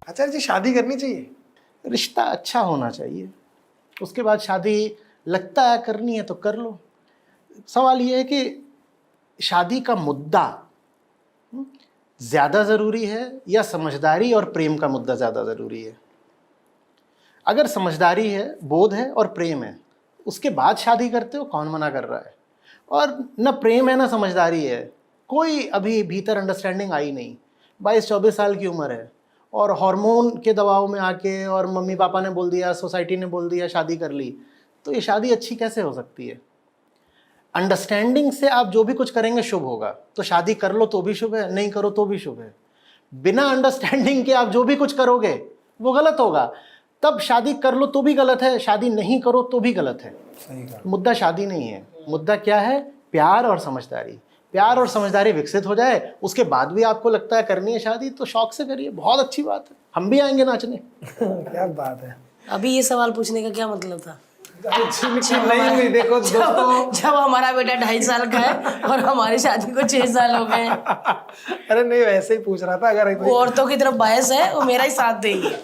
आचार्य जी शादी करनी चाहिए? रिश्ता अच्छा होना चाहिए, उसके बाद शादी लगता है करनी है तो कर लो। सवाल ये है कि शादी का मुद्दा ज़्यादा ज़रूरी है या समझदारी और प्रेम का मुद्दा ज़्यादा ज़रूरी है? अगर समझदारी है, बोध है और प्रेम है, उसके बाद शादी करते हो, कौन मना कर रहा है? और न प्रेम है न समझदारी है, कोई अभी भीतर अंडरस्टैंडिंग आई नहीं, 22-24 साल की उम्र है और हार्मोन के दबाव में आके और मम्मी पापा ने बोल दिया, सोसाइटी ने बोल दिया, शादी कर ली, तो ये शादी अच्छी कैसे हो सकती है? अंडरस्टैंडिंग से आप जो भी कुछ करेंगे शुभ होगा, तो शादी कर लो तो भी शुभ है, नहीं करो तो भी शुभ है। बिना अंडरस्टैंडिंग के आप जो भी कुछ करोगे वो गलत होगा। तब शादी कर लो तो भी गलत है, शादी नहीं करो तो भी गलत है। सही कहा। मुद्दा शादी नहीं है, मुद्दा क्या है? प्यार और समझदारी। प्यार और समझदारी विकसित हो जाए, उसके बाद भी आपको लगता है करनी है शादी, तो शौक से करिए, बहुत अच्छी बात है, हम भी आएंगे नाचने। क्या बात है। अभी ये सवाल पूछने का क्या मतलब था? नहीं देखो दोस्तों, जब हमारा बेटा 2.5 साल का है और हमारी शादी को 6 साल हो गए हैं। अरे नहीं, वैसे ही पूछ रहा था। अगर वो औरतों की तरफ बायस है, वो मेरा ही साथ देंगे।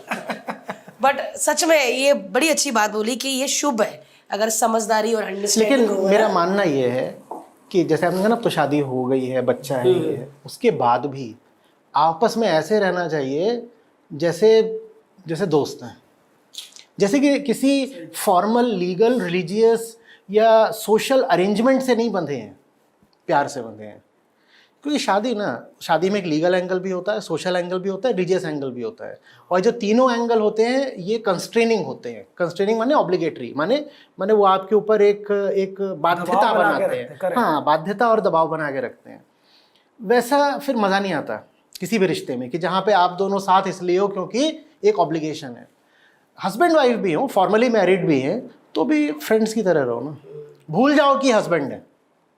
बट सच में ये बड़ी अच्छी बात बोली कि ये शुभ है अगर समझदारी और अंडरस्टैंडिंग लेकिन मेरा मानना ये है कि जैसे आपने कहा ना, तो शादी हो गई है, बच्चा है, ये है, उसके बाद भी आपस में ऐसे रहना चाहिए जैसे जैसे दोस्त हैं, जैसे कि किसी फॉर्मल लीगल रिलीजियस या सोशल अरेंजमेंट से नहीं बंधे हैं, प्यार से बंधे हैं। क्योंकि शादी में एक लीगल एंगल भी होता है, सोशल एंगल भी होता है, रिलीजियस एंगल भी होता है, और जो तीनों एंगल होते हैं ये कंस्ट्रेनिंग होते हैं। कंस्ट्रेनिंग माने ऑब्लिगेटरी, माने वो आपके ऊपर एक बाध्यता बनाते हैं। हाँ, बाध्यता और दबाव बना के रखते हैं। वैसा फिर मज़ा नहीं आता किसी भी रिश्ते में कि जहाँ पे आप दोनों साथ इसलिए हो क्योंकि एक ऑब्लिगेशन है। हस्बैंड वाइफ भी हो, फॉर्मली मैरिड भी हैं, तो भी फ्रेंड्स की तरह रहो ना। भूल जाओ कि हस्बैंड है,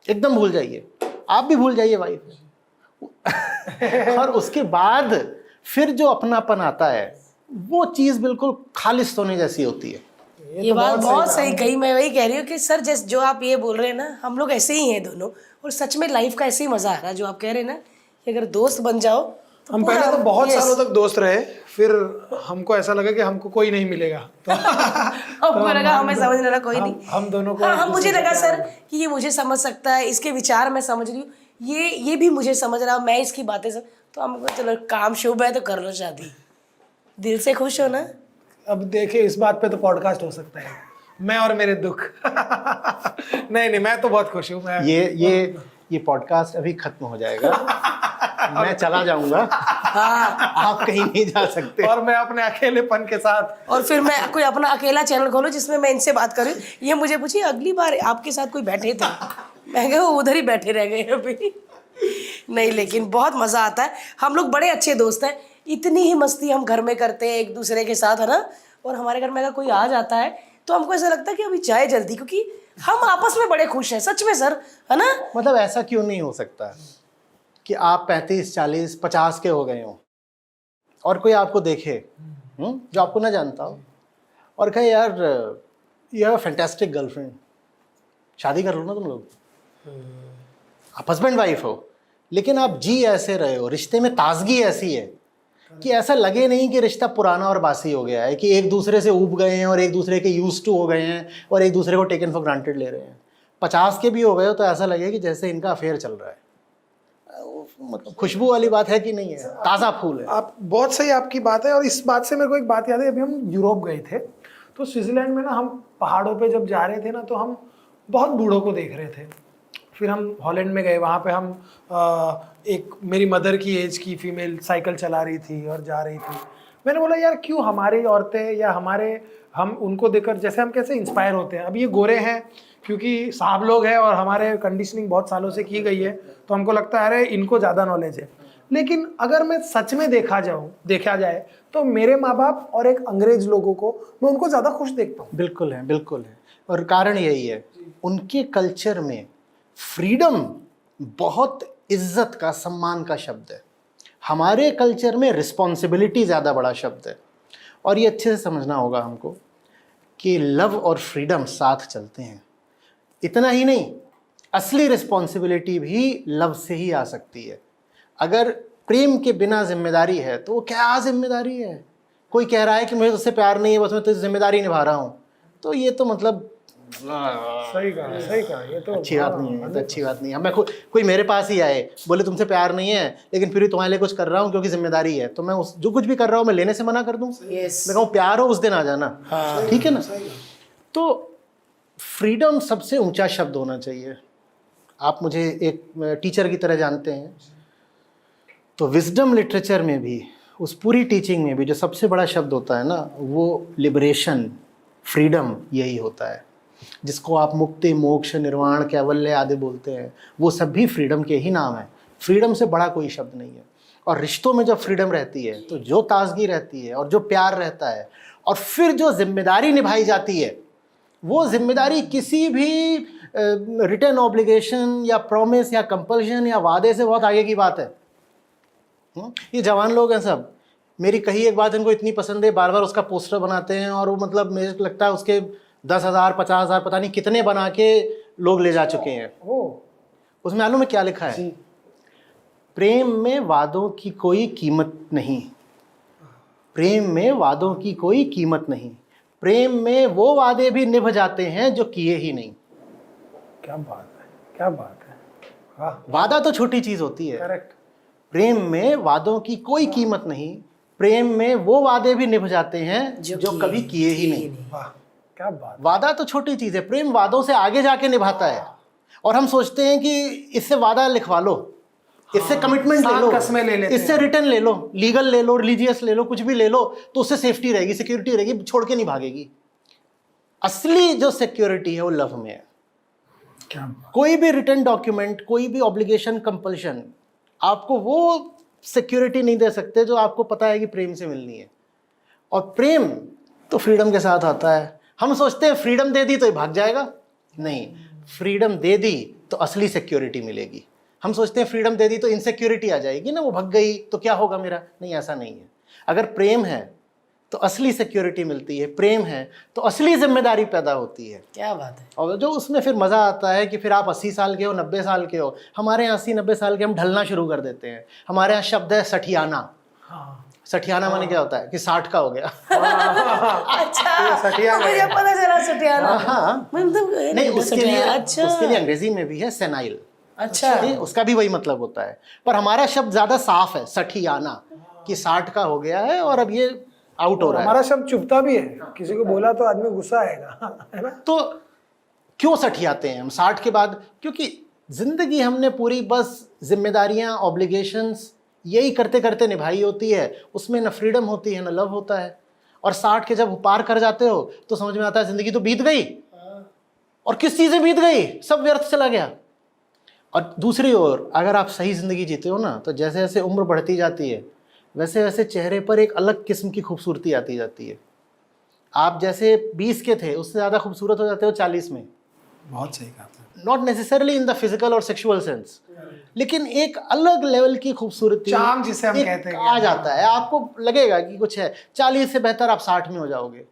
एकदम भूल जाइए, आप भी भूल जाइए वाइफ और उसके बाद फिर जो अपनापन आता है वो चीज़ बिल्कुल खालिस सोने जैसी होती है। ये बात बहुत सही कही। मैं वही कह रही हूँ कि सर जैसे जो आप ये बोल रहे हैं ना, हम लोग ऐसे ही हैं दोनों, और सच में लाइफ का ऐसे ही मजा आ रहा है जो आप कह रहे हैं ना कि अगर दोस्त बन जाओ तो हम पहले तो बहुत सालों तक दोस्त रहे, फिर हमको ऐसा लगा कि हमको कोई नहीं मिलेगा तो हमको लगा हमें समझ लेना कोई नहीं। हम दोनों को हाँ, मुझे लगा सर कि ये मुझे समझ सकता है, इसके विचार मैं समझ रही हूँ, ये भी मुझे समझ रहा, मैं इसकी बातें सब, तो हमको चलो काम शुभ है तो कर लो शादी, दिल से खुश हो ना। अब देखिए इस बात पे तो पॉडकास्ट हो सकता है, मैं और मेरे दुख नहीं, मैं तो बहुत खुश हूँ। मैं ये पॉडकास्ट अभी खत्म हो जाएगा, मैं चला जाऊंगा। हाँ, आप कहीं नहीं जा सकते, और मैं अपने अकेलेपन के साथ, और फिर मैं कोई अपना अकेला चैनल खोलूं जिसमें मैं इनसे बात करूं। ये मुझे पूछिए अगली बार आपके साथ कोई बैठे थे, मैं कहा वो उधर ही बैठे रह गए अभी। नहीं, लेकिन बहुत मजा आता है, हम लोग बड़े अच्छे दोस्त हैं, इतनी ही मस्ती हम घर में करते हैं एक दूसरे के साथ, है ना। और हमारे घर में अगर कोई आ जाता है तो हमको ऐसा लगता है कि अभी जाए जल्दी, क्योंकि हम आपस में बड़े खुश हैं सच में सर, है ना। मतलब ऐसा क्यों नहीं हो सकता कि आप 35, 40, 50 के हो गए हो और कोई आपको देखे जो आपको ना जानता हो और कहे यार you have a fantastic girlfriend, शादी कर लो ना तुम लोग। आप हस्बैंड वाइफ हो लेकिन आप जी ऐसे रहे हो, रिश्ते में ताजगी ऐसी है कि ऐसा लगे नहीं कि रिश्ता पुराना और बासी हो गया है, कि एक दूसरे से ऊब गए हैं और एक दूसरे के यूज्ड टू हो गए हैं और एक दूसरे को टेकन फॉर ग्रांटेड ले रहे हैं। 50 के भी हो गए हो तो ऐसा लगे कि जैसे इनका अफेयर चल रहा है। मतलब खुशबू वाली बात है कि नहीं है, ताज़ा फूल है। आप बहुत सही आपकी बात है। और इस बात से मेरे को एक बात याद है, अभी हम यूरोप गए थे तो स्विट्जरलैंड में ना हम पहाड़ों पे जब जा रहे थे ना, तो हम बहुत बूढ़ों को देख रहे थे। फिर हम हॉलैंड में गए, वहाँ पे हम एक मेरी मदर की एज की फीमेल साइकिल चला रही थी और जा रही थी। मैंने बोला यार क्यों हमारी औरतें या हम उनको देखकर जैसे हम कैसे इंस्पायर होते हैं। अब ये गोरे हैं क्योंकि साहब लोग हैं और हमारे कंडीशनिंग बहुत सालों से की गई है, तो हमको लगता है अरे इनको ज़्यादा नॉलेज है। लेकिन अगर मैं सच में देखा जाए तो मेरे माँ बाप और एक अंग्रेज लोगों को मैं उनको ज़्यादा खुश देखता हूँ। बिल्कुल है, बिल्कुल है। और कारण यही है, उनके कल्चर में फ्रीडम बहुत इज्जत का, सम्मान का शब्द है। हमारे कल्चर में रिस्पॉन्सिबिलिटी ज़्यादा बड़ा शब्द है। और ये अच्छे से समझना होगा हमको कि लव और फ्रीडम साथ चलते हैं। इतना ही नहीं, असली रिस्पॉन्सिबिलिटी भी लव से ही आ सकती है। अगर प्रेम के बिना जिम्मेदारी है तो वो क्या जिम्मेदारी है? कोई कह रहा है कि मुझे तुझसे प्यार नहीं है, बस मैं तुझसे जिम्मेदारी निभा रहा हूँ, तो ये तो मतलब सही कहा, ये तो अच्छी बात नहीं है, ये तो अच्छी बात नहीं है। मैं कोई मेरे पास ही आए बोले तुमसे प्यार नहीं है लेकिन फिर भी तुम्हारे लिए कुछ कर रहा हूँ क्योंकि जिम्मेदारी है, तो मैं उस जो कुछ भी कर रहा हूँ मैं लेने से मना कर दूँ? मैं कहूँ प्यार हो उस दिन आ जाना, ठीक है ना? तो फ्रीडम सबसे ऊंचा शब्द होना चाहिए। आप मुझे एक टीचर की तरह जानते हैं, तो विजडम लिटरेचर में भी, उस पूरी टीचिंग में भी जो सबसे बड़ा शब्द होता है ना, वो लिबरेशन, फ्रीडम यही होता है, जिसको आप मुक्ति, मोक्ष, निर्वाण, कैवल्य आदि बोलते हैं। वो सब भी फ्रीडम के ही नाम है। फ्रीडम से बड़ा कोई शब्द नहीं है। और रिश्तों में जब फ्रीडम रहती है तो जो ताजगी रहती है और जो प्यार रहता है, और फिर जो जिम्मेदारी निभाई जाती है, वो जिम्मेदारी किसी भी रिटन ऑब्लिगेशन या प्रॉमिस या कंपल्शन या वादे से बहुत आगे की बात है। ये जवान लोग हैं सब, मेरी कही एक बात इनको इतनी पसंद है, बार बार उसका पोस्टर बनाते हैं, और वो मतलब मुझे लगता है उसके 10,000 50,000 पता नहीं कितने बना के लोग ले जा चुके हैं। उसमें मालूम है क्या लिखा है? प्रेम में वादों की कोई कीमत नहीं, प्रेम में वादों की कोई कीमत नहीं, प्रेम में वो वादे भी निभ जाते हैं जो किए ही नहीं। क्या बात है, क्या बात है, वाह। वादा तो छोटी चीज होती है। करेक्ट। प्रेम में वादों की कोई कीमत नहीं, प्रेम में वो वादे भी निभ जाते हैं जो कभी किए ही नहीं। वाह, क्या बात। वादा तो छोटी चीज है, प्रेम वादों से आगे जाके निभाता है। और हम सोचते हैं कि इससे वादा लिखवा लो, इससे कमिटमेंट ले लो, कसमें ले लेते इससे रिटर्न ले लो, लीगल ले लो, रिलीजियस ले लो, कुछ भी ले लो, तो उससे सेफ्टी रहेगी, सिक्योरिटी रहेगी, छोड़ के नहीं भागेगी। असली जो सिक्योरिटी है वो लव में है। क्या? कोई भी रिटर्न डॉक्यूमेंट, कोई भी ऑब्लिगेशन, कंपल्शन आपको वो सिक्योरिटी नहीं दे सकते जो आपको पता है कि प्रेम से मिलनी है। और प्रेम तो फ्रीडम के साथ आता है। हम सोचते हैं फ्रीडम दे दी तो ये भाग जाएगा, नहीं, फ्रीडम दे दी तो असली सिक्योरिटी मिलेगी। हम सोचते हैं फ्रीडम दे दी तो इनसिक्योरिटी आ जाएगी ना, वो भाग गई तो क्या होगा मेरा, नहीं, ऐसा नहीं है। अगर प्रेम है तो असली सिक्योरिटी मिलती है, प्रेम है तो असली जिम्मेदारी पैदा होती है। क्या बात है। और जो उसमें फिर मज़ा आता है कि फिर आप 80 साल के हो, 90 साल के हो, हमारे यहाँ 80-90 साल के हम ढलना शुरू कर देते हैं। हमारे यहाँ शब्द है सठियाना। सठियाना माने क्या होता है कि 60 का हो गया। अच्छा, सठिया तो मुझे पता चला सठियाना। हाँ, मतलब नहीं, उसके लिए अच्छा, उसके लिए अंग्रेजी में भी है सेनाइल। अच्छा, उसका भी वही मतलब होता है, पर हमारा शब्द ज्यादा साफ है, सठियाना, कि 60 का हो गया है और अब ये आउट हो रहा है। हमारा शब्द चुभता भी है, किसी को बोला तो आदमी गुस्सा आएगा, है ना? तो क्यों सठियाते हैं हम 60 के बाद? क्योंकि जिंदगी हमने पूरी बस जिम्मेदारियां, ऑब्लिगेशंस यही करते करते निभाई होती है, उसमें न फ्रीडम होती है न लव होता है। और 60 के जब पार कर जाते हो तो समझ में आता है जिंदगी तो बीत गई, और किस चीजें बीत गई, सब व्यर्थ चला गया। और दूसरी ओर अगर आप सही जिंदगी जीते हो ना, तो जैसे जैसे उम्र बढ़ती जाती है वैसे वैसे चेहरे पर एक अलग किस्म की खूबसूरती आती जाती है। आप जैसे 20 के थे उससे ज़्यादा खूबसूरत हो जाते हो 40 में। बहुत सही कहा। Not necessarily in the physical और सेक्सुअल सेंस, लेकिन एक अलग लेवल की खूबसूरती, चार्म जिसे हम कहते हैं, आ जाता है। आपको लगेगा कि कुछ है। 40 से बेहतर आप 60 में हो जाओगे।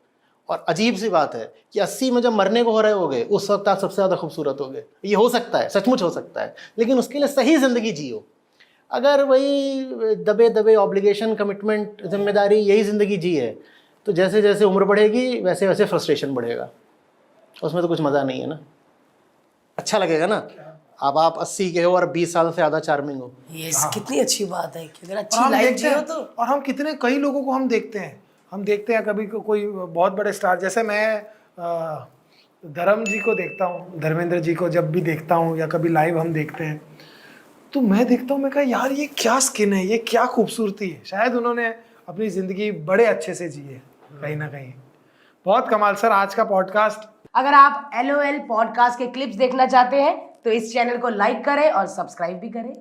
और अजीब सी बात है कि 80 में जब मरने को हो रहे होगे उस वक्त आप सबसे ज़्यादा खूबसूरत होगे। ये हो सकता है, सचमुच हो सकता है, लेकिन उसके लिए सही ज़िंदगी जियो। अगर वही दबे दबे ऑब्लिगेशन, कमिटमेंट, जिम्मेदारी यही ज़िंदगी जी है, तो जैसे जैसे उम्र बढ़ेगी वैसे वैसे फ्रस्ट्रेशन बढ़ेगा, उसमें तो कुछ मज़ा नहीं है ना। अच्छा लगेगा ना अब आप 80 के हो और 20 साल से ज़्यादा चार्मिंग हो। यस, कितनी अच्छी बात है कि अगर और अच्छी हम लाइफ देखते जियो हैं, तो। और हम कितने कई लोगों को हम देखते हैं कभी कोई बहुत बड़े स्टार, जैसे मैं धर्म जी को देखता हूँ, धर्मेंद्र जी को जब भी देखता हूँ या कभी लाइव हम देखते हैं, तो मैं देखता हूँ, मैं कहा यार ये क्या स्किन है, ये क्या खूबसूरती है। शायद उन्होंने अपनी ज़िंदगी बड़े अच्छे से जी है कहीं ना कहीं। बहुत कमाल सर आज का पॉडकास्ट। अगर आप LOL पॉडकास्ट के क्लिप्स देखना चाहते हैं तो इस चैनल को लाइक करें और सब्सक्राइब भी करें।